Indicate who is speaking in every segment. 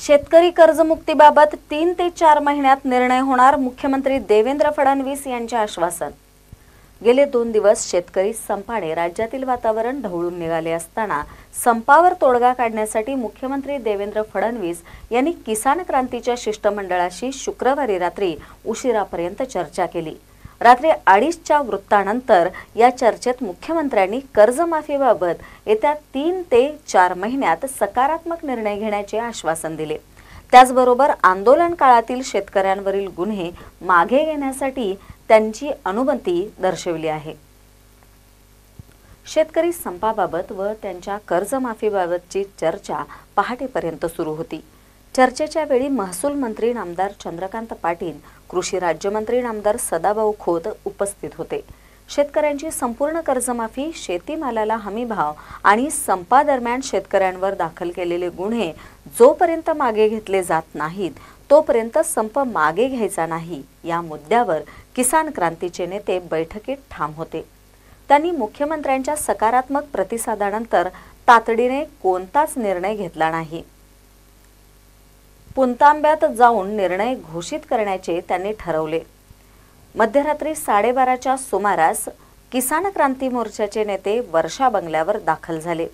Speaker 1: शेतकरी कर्जमुक्तीबाबत 3 ते 4 महिन्यात निर्णय होणार, मुख्यमंत्री देवेंद्र फडणवीस यांचे आश्वासन। गेले 2 दिवस शेतकरी संपाने राज्यातील वातावरण ढवळून निघाले असताना संपावर तोडगा काढण्यासाठी मुख्यमंत्री देवेंद्र फडणवीस यांनी किसान क्रांतीच्या शिष्टमंडळाशी शुक्रवारी रात्री उशिरापर्यंत चर्चा केली। रात्री 2:30च्या वृत्तानंतर या चर्चेत मुख्यमंत्र्यांनी कर्जमाफीबाबत येत्या 3 ते 4 महिन्यात सकारात्मक निर्णय घेण्याचे आश्वासन दिले। त्याचबरोबर आंदोलन काळातील शेतकऱ्यांवरील गुन्हे मागे घेण्यासाठी त्यांची अनुमती दर्शवली आहे। शेतकरी संपाबाबत व त्यांच्या कर्जमाफीबाबतची चर्चा पहाटेपर्यंत सुरू होती। चर्चेच्या वेळी महसूल मंत्री नामदार चंद्रकांत पाटील, कृषी राज्यमंत्री नामदार सदाभाऊ खोत उपस्थित होते। शेतकऱ्यांची संपूर्ण कर्जमाफी, शेतीमालाला हमीभाव आणि संपादरम्यान शेतकऱ्यांवर दाखल केलेले गुन्हे जोपर्यंत मागे घेतले जात नाहीत तोपर्यंत संप मागे घ्यायचा नाही, या मुद्द्यावर किसान क्रांतीचे नेते बैठकीत ठाम होते। त्यांनी मुख्यमंत्र्यांच्या सकारात्मक प्रतिसादानंतर तातडीने कोणताच निर्णय घेतला नाही। पुणतांब्यात जाऊन निर्णय घोषित करण्याचे त्यांनी ठरवले। मध्यरात्री 12:30च्या सुमारास किसान क्रांती मोर्चाचे नेते वर्षा बंगल्यावर दाखल झाले।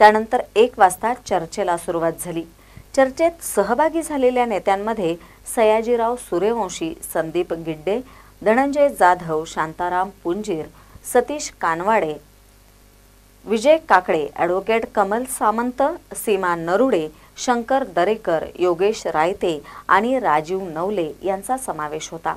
Speaker 1: त्यानंतर 1 वाजता चर्चेला सुरुवात झाली। चर्चेत सहभागी झालेल्या नेत्यांमध्ये सयाजीराव सूर्यवंशी, संदीप गिड्डे, धनंजय जाधव, शांताराम पुंजीर, सतीश कानवाडे, विजय काकडे, ॲडव्होकेट कमल सामंत, सीमा नरुडे, शंकर दरेकर, योगेश रायते आणि राजीव नवले यांचा समावेश होता।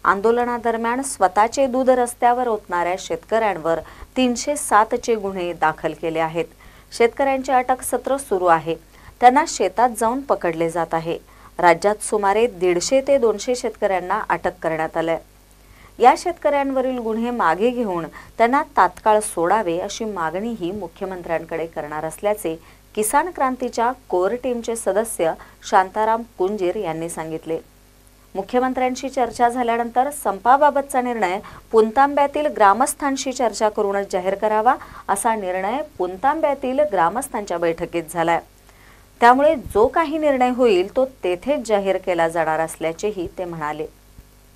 Speaker 1: आंदोलनादरम्यान स्वतःचे दूध रस्त्यावर ओतणाऱ्या शेतकऱ्यांवर 307चे गुन्हे दाखल केले आहेत। शेतकऱ्यांचे अटक सत्र सुरू आहे। त्यांना शेतात जाऊन पकडले जात आहे। राज्यात सुमारे 150 ते 200 शेतकऱ्यांना अटक करण्यात आली। या शेतकऱ्यांवरील गुन्हे मागे घेऊन त्यांना तात्काळ सोडावे अशी मागणीही मुख्यमंत्र्यांकडे करणार असल्याचे किसान क्रांतीच्या कोर टीमचे सदस्य शांताराम पुंजीर यांनी सांगितले। मुख्यमंत्र्यांशी चर्चा झाल्यानंतर संपाबाबतचा निर्णय पुणतांब्यातील ग्रामस्थांशी चर्चा करूनच जाहीर करावा असा निर्णय पुणतांब्यातील ग्रामस्थांच्या बैठकीत झालाय। त्यामुळे जो काही निर्णय होईल तो तेथेच जाहीर केला जाणार असल्याचेही ते म्हणाले।